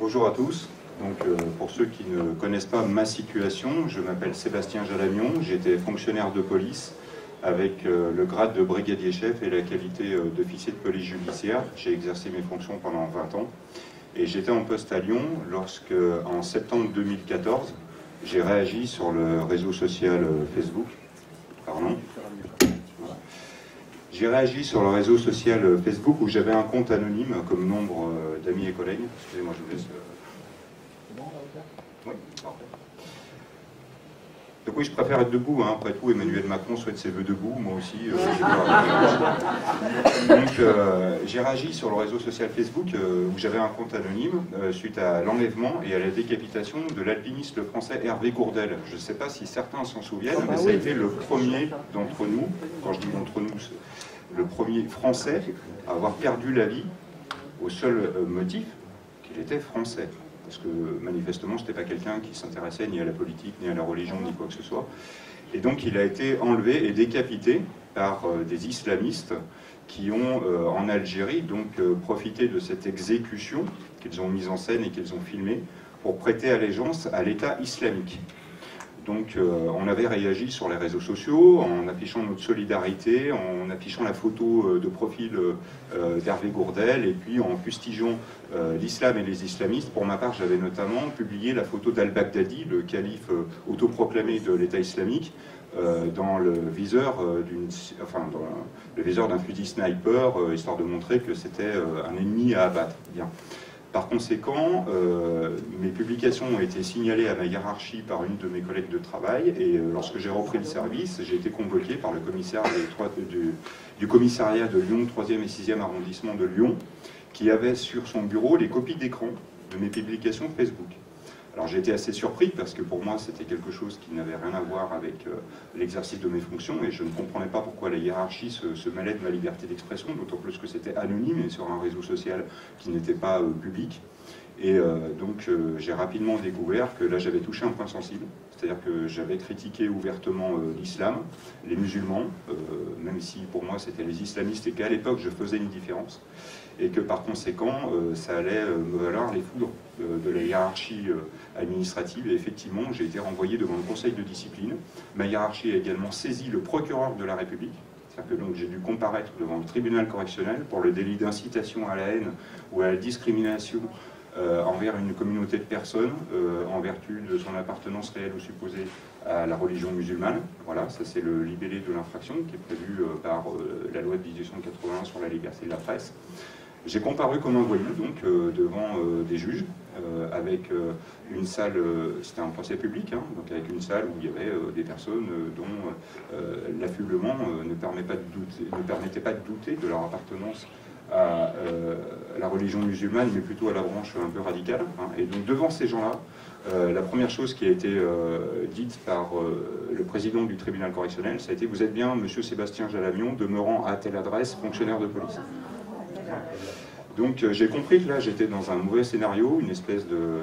Bonjour à tous. Donc, pour ceux qui ne connaissent pas ma situation, je m'appelle Sébastien Jalamion, j'étais fonctionnaire de police avec le grade de brigadier chef et la qualité d'officier de police judiciaire. J'ai exercé mes fonctions pendant 20 ans et j'étais en poste à Lyon lorsque, en septembre 2014, j'ai réagi sur le réseau social Facebook. Pardon. J'ai réagi sur le réseau social Facebook où j'avais un compte anonyme comme nombre d'amis et collègues. Excusez-moi, je vous laisse. Oui, parfait. Donc oui, je préfère être debout, hein. Après tout, Emmanuel Macron souhaite ses vœux debout, moi aussi. Donc j'ai réagi sur le réseau social Facebook où j'avais un compte anonyme suite à l'enlèvement et à la décapitation de l'alpiniste français Hervé Gourdel. Je ne sais pas si certains s'en souviennent, mais ça a été le premier d'entre nous, quand je dis d'entre nous, le premier français à avoir perdu la vie au seul motif qu'il était français. Parce que manifestement, ce n'était pas quelqu'un qui s'intéressait ni à la politique, ni à la religion, ni quoi que ce soit. Et donc il a été enlevé et décapité par des islamistes qui ont, en Algérie, donc profité de cette exécution qu'ils ont mise en scène et qu'ils ont filmée pour prêter allégeance à l'État islamique. Donc on avait réagi sur les réseaux sociaux en affichant notre solidarité, en affichant la photo de profil d'Hervé Gourdel et puis en fustigeant l'islam et les islamistes. Pour ma part, j'avais notamment publié la photo d'Al-Baghdadi, le calife autoproclamé de l'État islamique, dans le viseur d'un fusil sniper, histoire de montrer que c'était un ennemi à abattre. Bien. Par conséquent, mes publications ont été signalées à ma hiérarchie par une de mes collègues de travail et lorsque j'ai repris le service, j'ai été convoqué par le commissaire du commissariat de Lyon, 3e et 6e arrondissement de Lyon, qui avait sur son bureau les copies d'écran de mes publications Facebook. Alors j'ai été assez surpris parce que pour moi c'était quelque chose qui n'avait rien à voir avec l'exercice de mes fonctions et je ne comprenais pas pourquoi la hiérarchie se mêlait de ma liberté d'expression, d'autant plus que c'était anonyme et sur un réseau social qui n'était pas public. Et donc j'ai rapidement découvert que là j'avais touché un point sensible, c'est-à-dire que j'avais critiqué ouvertement l'islam, les musulmans, même si pour moi c'était les islamistes et qu'à l'époque je faisais une différence. Et que par conséquent, ça allait me valoir les foudres de la hiérarchie administrative. Et effectivement, j'ai été renvoyé devant le conseil de discipline. Ma hiérarchie a également saisi le procureur de la République. C'est-à-dire que donc j'ai dû comparaître devant le tribunal correctionnel pour le délit d'incitation à la haine ou à la discrimination envers une communauté de personnes en vertu de son appartenance réelle ou supposée à la religion musulmane. Voilà, ça c'est le libellé de l'infraction qui est prévu par la loi de 1881 sur la liberté de la presse. J'ai comparu comme un voyou, donc, devant des juges, avec une salle, c'était un procès public, hein, donc avec une salle où il y avait des personnes dont l'affublement ne permettait pas de douter de leur appartenance à la religion musulmane, mais plutôt à la branche un peu radicale. Hein. Et donc devant ces gens-là, la première chose qui a été dite par le président du tribunal correctionnel, ça a été « Vous êtes bien monsieur Sébastien Jalamion, demeurant à telle adresse, fonctionnaire de police ». Donc j'ai compris que là j'étais dans un mauvais scénario, une espèce de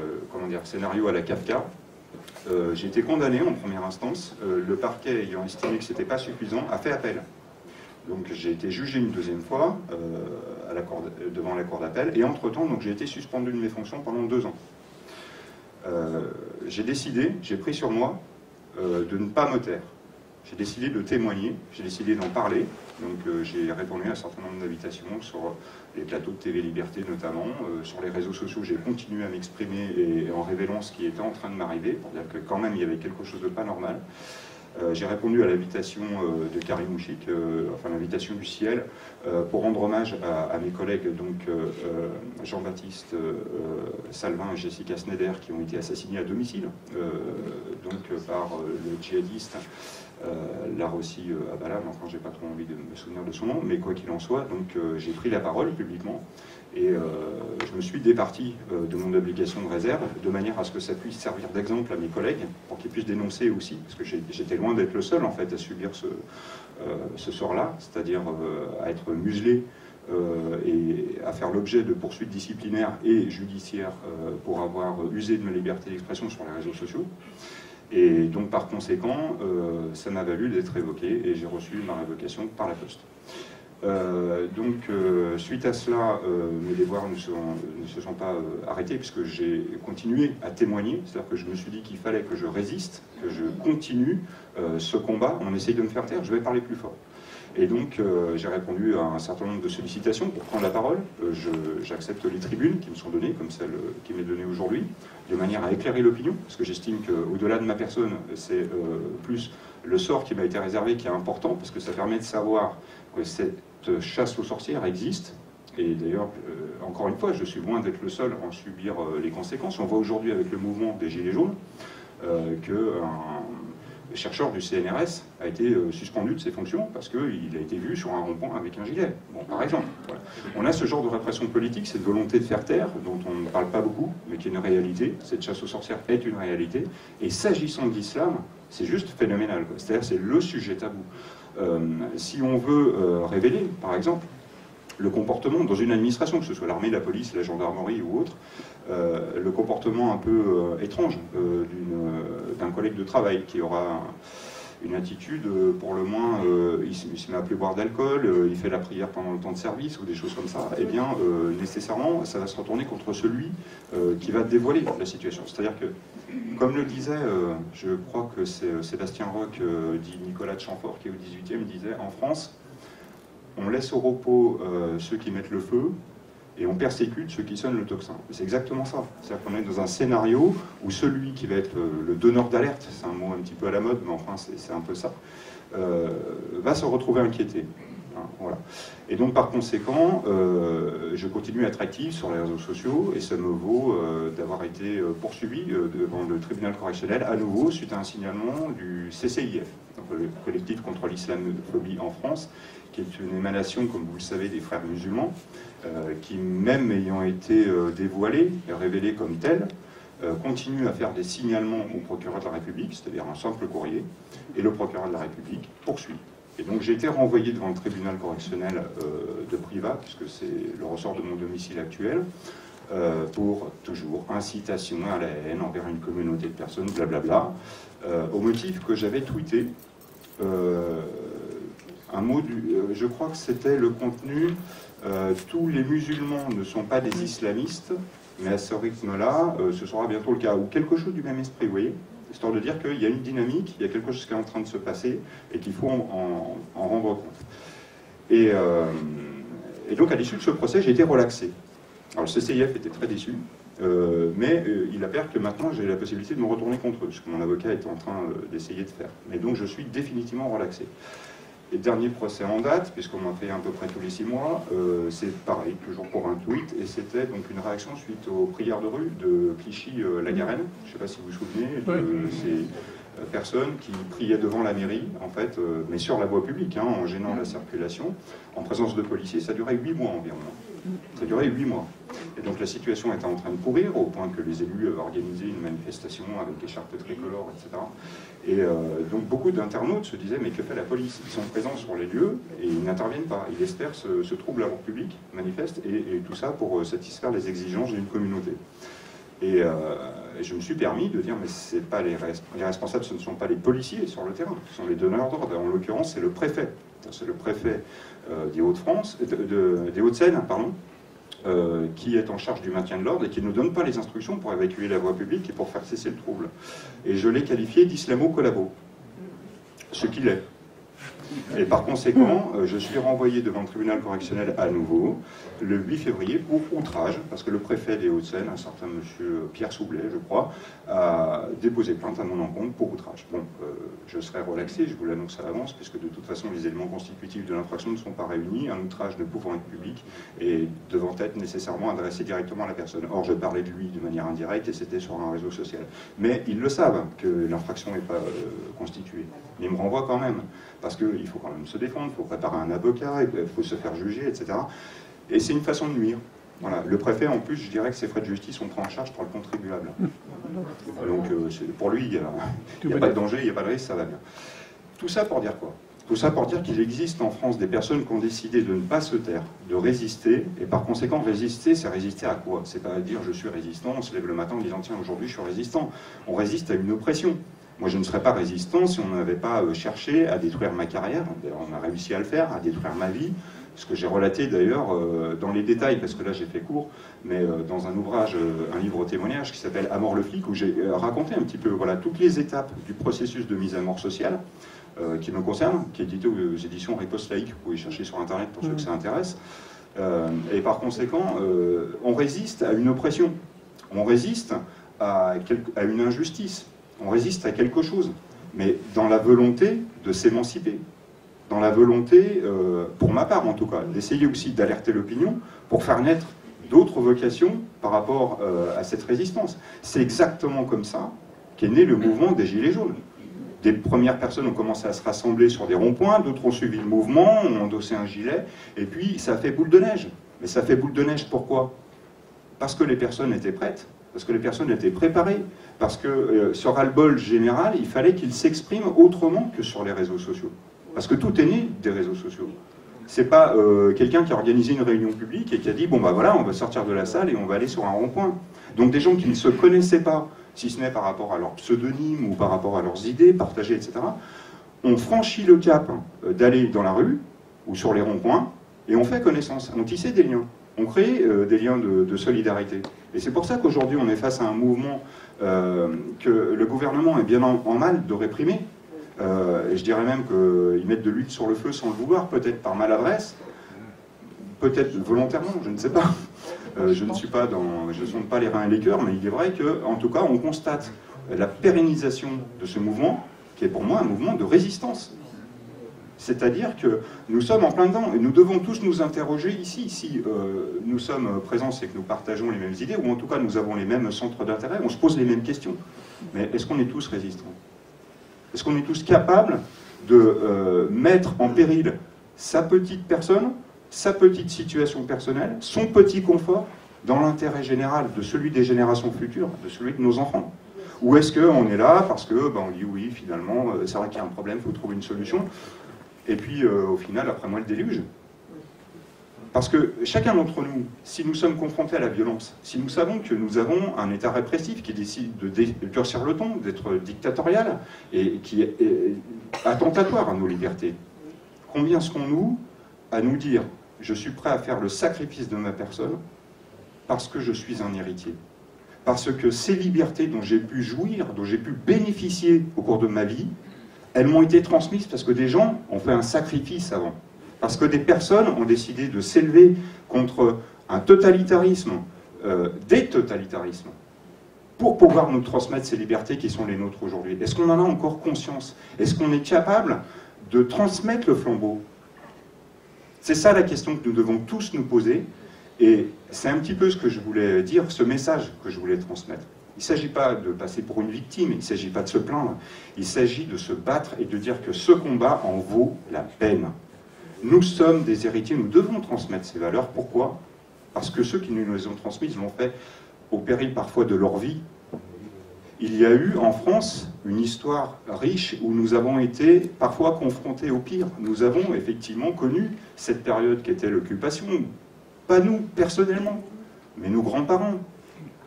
scénario à la Kafka. J'ai été condamné en première instance, le parquet ayant estimé que ce n'était pas suffisant, a fait appel. Donc j'ai été jugé une deuxième fois devant la cour d'appel, et entre-temps j'ai été suspendu de mes fonctions pendant 2 ans. J'ai pris sur moi de ne pas me taire. J'ai décidé de témoigner, j'ai décidé d'en parler, donc j'ai répondu à un certain nombre d'invitations sur les plateaux de TV Liberté notamment, sur les réseaux sociaux j'ai continué à m'exprimer et en révélant ce qui était en train de m'arriver, pour dire que quand même il y avait quelque chose de pas normal. J'ai répondu à l'invitation de Karim Mouchik, enfin l'invitation du ciel, pour rendre hommage à mes collègues, donc Jean-Baptiste Salvin et Jessica Sneder, qui ont été assassinés à domicile, par le djihadiste Larossi Abala, enfin j'ai pas trop envie de me souvenir de son nom, mais quoi qu'il en soit, donc j'ai pris la parole publiquement et je me suis départi de mon obligation de réserve de manière à ce que ça puisse servir d'exemple à mes collègues pour qu'ils puissent dénoncer aussi, parce que j'étais loin d'être le seul en fait à subir ce sort-là, c'est-à-dire à être muselé et à faire l'objet de poursuites disciplinaires et judiciaires pour avoir usé de ma liberté d'expression sur les réseaux sociaux. Et donc par conséquent, ça m'a valu d'être révoqué et j'ai reçu ma révocation par la poste. Suite à cela, mes devoirs ne se sont pas arrêtés puisque j'ai continué à témoigner. C'est-à-dire que je me suis dit qu'il fallait que je résiste, que je continue ce combat. On essaye de me faire taire, je vais parler plus fort. Et donc, j'ai répondu à un certain nombre de sollicitations pour prendre la parole. J'accepte les tribunes qui me sont données, comme celle qui m'est donnée aujourd'hui, de manière à éclairer l'opinion, parce que j'estime qu'au-delà de ma personne, c'est plus le sort qui m'a été réservé qui est important, parce que ça permet de savoir que cette chasse aux sorcières existe. Et d'ailleurs, encore une fois, je suis loin d'être le seul à en subir les conséquences. On voit aujourd'hui avec le mouvement des Gilets jaunes le chercheur du CNRS a été suspendu de ses fonctions parce qu'il a été vu sur un rond-point avec un gilet, bon, par exemple. Voilà. On a ce genre de répression politique, cette volonté de faire taire, dont on ne parle pas beaucoup, mais qui est une réalité. Cette chasse aux sorcières est une réalité. Et s'agissant de l'islam, c'est juste phénoménal. C'est-à-dire c'est le sujet tabou. Si on veut révéler, par exemple, le comportement dans une administration, que ce soit l'armée, la police, la gendarmerie ou autre, le comportement un peu étrange d'un collègue de travail qui aura une attitude pour le moins, il se met à plus boire d'alcool, il fait la prière pendant le temps de service ou des choses comme ça, eh bien nécessairement ça va se retourner contre celui qui va dévoiler la situation. C'est-à-dire que, comme le disait, je crois que c'est Sébastien Roch, dit Nicolas de Chamfort, qui est au 18e, disait, en France, on laisse au repos ceux qui mettent le feu et on persécute ceux qui sonnent le tocsin. C'est exactement ça. C'est-à-dire qu'on est dans un scénario où celui qui va être le donneur d'alerte, c'est un mot un petit peu à la mode, mais enfin c'est un peu ça, va se retrouver inquiété. Hein, voilà. Et donc par conséquent, je continue à être actif sur les réseaux sociaux et ça me vaut d'avoir été poursuivi devant le tribunal correctionnel à nouveau suite à un signalement du CCIF, donc le collectif contre l'islamophobie en France, qui est une émanation, comme vous le savez, des frères musulmans, qui, même ayant été dévoilés et révélés comme tels, continue à faire des signalements au procureur de la République, c'est-à-dire un simple courrier, et le procureur de la République poursuit. Et donc j'ai été renvoyé devant le tribunal correctionnel de Privas, puisque c'est le ressort de mon domicile actuel, pour toujours incitation à la haine envers une communauté de personnes, blablabla, au motif que j'avais tweeté un mot, je crois que c'était le contenu, tous les musulmans ne sont pas des islamistes, mais à ce rythme-là, ce sera bientôt le cas, ou quelque chose du même esprit, vous voyez, histoire de dire qu'il y a une dynamique, il y a quelque chose qui est en train de se passer, et qu'il faut en rendre compte. Et donc à l'issue de ce procès, j'ai été relaxé. Alors le CCIF était très déçu, mais il apparaît que maintenant j'ai la possibilité de me retourner contre eux, ce que mon avocat est en train d'essayer de faire. Mais donc je suis définitivement relaxé. Et dernier procès en date, puisqu'on m'en fait à peu près tous les 6 mois, c'est pareil, toujours pour un tweet, et c'était donc une réaction suite aux prières de rue de Clichy-la-Garenne. Je ne sais pas si vous vous souvenez de ces personnes qui priaient devant la mairie, en fait, mais sur la voie publique, hein, en gênant la circulation, en présence de policiers. Ça durait 8 mois environ. Ça durait 8 mois. Et donc la situation était en train de pourrir, au point que les élus organisaient une manifestation avec écharpes tricolores, etc. Et donc beaucoup d'internautes se disaient, mais que fait la police? Ils sont présents sur les lieux et ils n'interviennent pas. Ils espèrent ce trouble à l'ordre public, manifeste, et tout ça pour satisfaire les exigences d'une communauté. Et je me suis permis de dire, mais c'est pas les responsables, ce ne sont pas les policiers sur le terrain, ce sont les donneurs d'ordre. En l'occurrence, c'est le préfet. C'est le préfet des Hauts-de-France, des Hauts-de-Seine, pardon, qui est en charge du maintien de l'ordre et qui ne donne pas les instructions pour évacuer la voie publique et pour faire cesser le trouble. Et je l'ai qualifié d'islamo-collabo, ce qu'il est. Et par conséquent, je suis renvoyé devant le tribunal correctionnel à nouveau, le 8 février, pour outrage, parce que le préfet des Hauts-de-Seine, un certain monsieur Pierre Soublet, je crois, a déposé plainte à mon encontre pour outrage. Bon, je serai relaxé, je vous l'annonce à l'avance, puisque de toute façon, les éléments constitutifs de l'infraction ne sont pas réunis, un outrage ne pouvant être public et devant être nécessairement adressé directement à la personne. Or, je parlais de lui de manière indirecte et c'était sur un réseau social. Mais ils le savent que l'infraction n'est pas constituée. Mais ils me renvoient quand même, parce qu'il faut quand même se défendre, il faut préparer un avocat, il faut se faire juger, etc. Et c'est une façon de nuire. Voilà. Le préfet, en plus, je dirais que ses frais de justice sont pris en charge par le contribuable. Donc, pour lui, il n'y a pas de danger, il n'y a pas de risque, ça va bien. Tout ça pour dire quoi? Tout ça pour dire qu'il existe en France des personnes qui ont décidé de ne pas se taire, de résister, et par conséquent, résister, c'est résister à quoi? C'est pas dire je suis résistant, on se lève le matin en disant tiens, aujourd'hui je suis résistant. On résiste à une oppression. Moi, je ne serais pas résistant si on n'avait pas cherché à détruire ma carrière. On a réussi à le faire, à détruire ma vie, ce que j'ai relaté d'ailleurs dans les détails, parce que là j'ai fait court, mais dans un ouvrage, un livre témoignage qui s'appelle À mort le flic, où j'ai raconté un petit peu voilà, toutes les étapes du processus de mise à mort sociale qui me concerne, qui est édité aux éditions Riposte Laïque, vous pouvez chercher sur internet pour ceux que ça intéresse. Et par conséquent, on résiste à une oppression, on résiste à une injustice, on résiste à quelque chose, mais dans la volonté de s'émanciper, dans la volonté, pour ma part en tout cas, d'essayer aussi d'alerter l'opinion pour faire naître d'autres vocations par rapport à cette résistance. C'est exactement comme ça qu'est né le mouvement des Gilets jaunes. Des premières personnes ont commencé à se rassembler sur des ronds-points, d'autres ont suivi le mouvement, ont endossé un gilet, et puis ça fait boule de neige. Mais ça fait boule de neige pourquoi? Parce que les personnes étaient prêtes, parce que les personnes étaient préparées, parce que ce ras-le-bol général, il fallait qu'il s'exprime autrement que sur les réseaux sociaux. Parce que tout est né des réseaux sociaux. C'est pas quelqu'un qui a organisé une réunion publique et qui a dit « bon bah voilà, on va sortir de la salle et on va aller sur un rond-point ». Donc des gens qui ne se connaissaient pas, si ce n'est par rapport à leur pseudonyme ou par rapport à leurs idées partagées, etc., ont franchi le cap d'aller dans la rue ou sur les ronds-points et ont fait connaissance, ont tissé des liens, ont créé des liens de solidarité. Et c'est pour ça qu'aujourd'hui on est face à un mouvement que le gouvernement est bien en mal de réprimer. Et je dirais même qu'ils mettent de l'huile sur le feu sans le vouloir, peut-être par maladresse, peut-être volontairement, je ne sais pas. Je ne sonde pas les reins et les cœurs, mais il est vrai qu'en tout cas, on constate la pérennisation de ce mouvement, qui est pour moi un mouvement de résistance. C'est-à-dire que nous sommes en plein dedans, et nous devons tous nous interroger ici. Si nous sommes présents, c'est que nous partageons les mêmes idées, ou en tout cas nous avons les mêmes centres d'intérêt, on se pose les mêmes questions. Mais est-ce qu'on est tous résistants ? Est-ce qu'on est tous capables de mettre en péril sa petite personne, sa petite situation personnelle, son petit confort, dans l'intérêt général de celui des générations futures, de celui de nos enfants? Ou est-ce qu'on est là parce que on dit oui, finalement, c'est vrai qu'il y a un problème, il faut trouver une solution, et puis au final, après moi le déluge? Parce que chacun d'entre nous, si nous sommes confrontés à la violence, si nous savons que nous avons un État répressif qui décide de durcir le ton, d'être dictatorial, et qui est attentatoire à nos libertés, combien serons-nous à nous dire « je suis prêt à faire le sacrifice de ma personne parce que je suis un héritier ». Parce que ces libertés dont j'ai pu jouir, dont j'ai pu bénéficier au cours de ma vie, elles m'ont été transmises parce que des gens ont fait un sacrifice avant. Parce que des personnes ont décidé de s'élever contre un totalitarisme, des totalitarismes, pour pouvoir nous transmettre ces libertés qui sont les nôtres aujourd'hui. Est-ce qu'on en a encore conscience? Est-ce qu'on est capable de transmettre le flambeau? C'est ça la question que nous devons tous nous poser, et c'est un petit peu ce que je voulais dire, ce message que je voulais transmettre. Il ne s'agit pas de passer pour une victime, il ne s'agit pas de se plaindre, il s'agit de se battre et de dire que ce combat en vaut la peine. Nous sommes des héritiers, nous devons transmettre ces valeurs. Pourquoi? Parce que ceux qui nous les ont transmises l'ont fait au péril parfois de leur vie. Il y a eu en France une histoire riche où nous avons été parfois confrontés au pire. Nous avons effectivement connu cette période qui était l'occupation. Pas nous personnellement, mais nos grands-parents.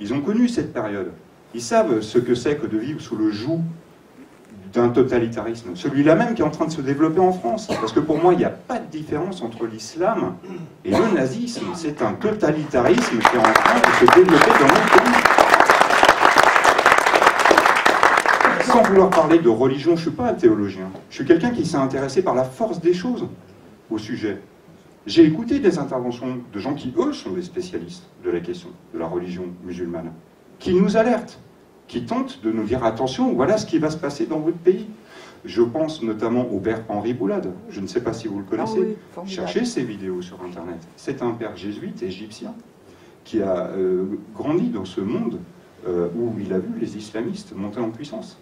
Ils ont connu cette période. Ils savent ce que c'est que de vivre sous le joug d'un totalitarisme, celui-là même qui est en train de se développer en France. Parce que pour moi, il n'y a pas de différence entre l'islam et le nazisme. C'est un totalitarisme qui est en train de se développer dans notre pays. Sans vouloir parler de religion, je ne suis pas un théologien. Je suis quelqu'un qui s'est intéressé par la force des choses au sujet. J'ai écouté des interventions de gens qui, eux, sont des spécialistes de la question de la religion musulmane, qui nous alertent, qui tentent de nous dire attention, voilà ce qui va se passer dans votre pays. Je pense notamment au père Henri Boulade, je ne sais pas si vous le connaissez, cherchez ses vidéos sur internet. C'est un père jésuite égyptien qui a grandi dans ce monde où il a vu les islamistes monter en puissance,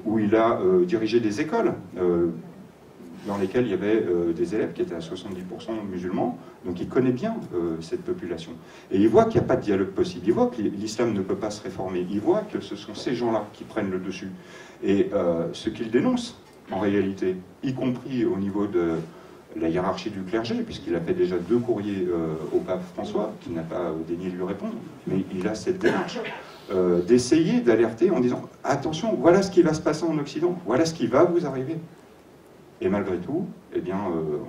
où il a dirigé des écoles dans lesquelles il y avait des élèves qui étaient à 70% musulmans, donc il connaît bien cette population. Et il voit qu'il n'y a pas de dialogue possible, il voit que l'islam ne peut pas se réformer, il voit que ce sont ces gens-là qui prennent le dessus. Et ce qu'il dénonce, en réalité, y compris au niveau de la hiérarchie du clergé, puisqu'il a fait déjà 2 courriers au pape François, qui n'a pas daigné lui répondre, mais il a cette démarche d'essayer d'alerter en disant « attention, voilà ce qui va se passer en Occident, voilà ce qui va vous arriver ». Et malgré tout, eh bien,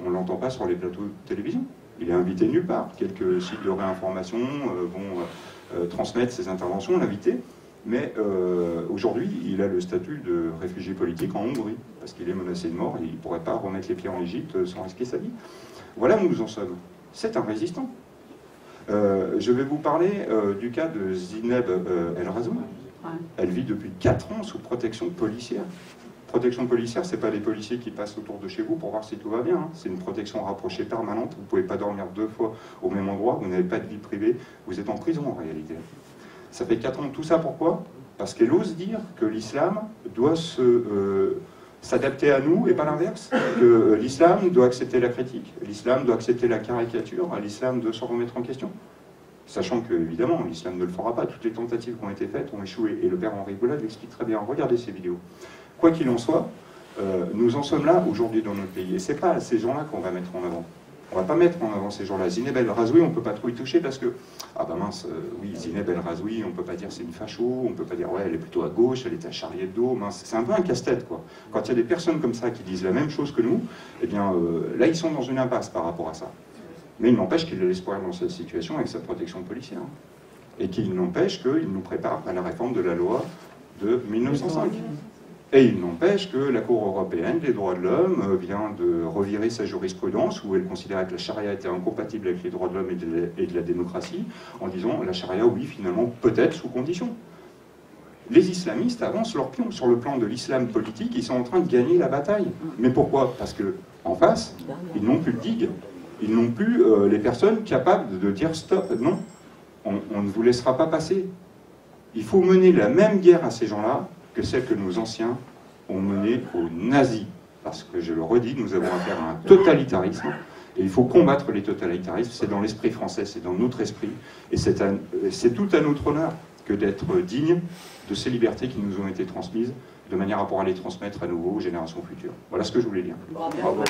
on ne l'entend pas sur les plateaux de télévision. Il est invité nulle part. Quelques sites de réinformation vont transmettre ses interventions, l'inviter. Mais aujourd'hui, il a le statut de réfugié politique en Hongrie, parce qu'il est menacé de mort et il ne pourrait pas remettre les pieds en Égypte sans risquer sa vie. Voilà où nous en sommes. C'est un résistant. Je vais vous parler du cas de Zineb El Razoui. Ouais. Elle vit depuis 4 ans sous protection policière. Protection policière, ce n'est pas les policiers qui passent autour de chez vous pour voir si tout va bien. Hein. C'est une protection rapprochée permanente. Vous ne pouvez pas dormir 2 fois au même endroit. Vous n'avez pas de vie privée. Vous êtes en prison en réalité. Ça fait 4 ans. Tout ça pourquoi? Parce qu'elle ose dire que l'islam doit s'adapter à nous et pas l'inverse. Que l'islam doit accepter la critique. L'islam doit accepter la caricature. L'islam doit se remettre en question. Sachant que, évidemment, l'islam ne le fera pas. Toutes les tentatives qui ont été faites ont échoué. Et le père Henri Boulad l'explique très bien. Regardez ces vidéos. Quoi qu'il en soit, nous en sommes là aujourd'hui dans notre pays. Et ce n'est pas ces gens-là qu'on va mettre en avant. On ne va pas mettre en avant ces gens-là. Zineb El Razoui, on ne peut pas trop y toucher parce que, ah ben mince, oui, Zineb El Razoui, on ne peut pas dire c'est une facho, on ne peut pas dire ouais, elle est plutôt à gauche, elle est à Charlie Hebdo, mince. C'est un peu un casse-tête, quoi. Quand il y a des personnes comme ça qui disent la même chose que nous, eh bien, là, ils sont dans une impasse par rapport à ça. Mais il n'empêche qu'il a l'espoir dans cette situation avec sa protection policière. Et qu'il n'empêche qu'il nous prépare à la réforme de la loi de 1905. Et il n'empêche que la Cour européenne des droits de l'homme vient de revirer sa jurisprudence où elle considérait que la charia était incompatible avec les droits de l'homme et de la démocratie, en disant la charia, oui, finalement, peut-être sous condition. Les islamistes avancent leur pion sur le plan de l'islam politique, ils sont en train de gagner la bataille. Mais pourquoi? Parce qu'en face, ils n'ont plus de digue. Ils n'ont plus les personnes capables de dire stop, non, on ne vous laissera pas passer. Il faut mener la même guerre à ces gens-là que celle que nos anciens ont menée aux nazis. Parce que, je le redis, nous avons affaire à un totalitarisme, et il faut combattre les totalitarismes, c'est dans l'esprit français, c'est dans notre esprit, et c'est tout à notre honneur que d'être digne de ces libertés qui nous ont été transmises, de manière à pouvoir les transmettre à nouveau aux générations futures. Voilà ce que je voulais dire. Bravo.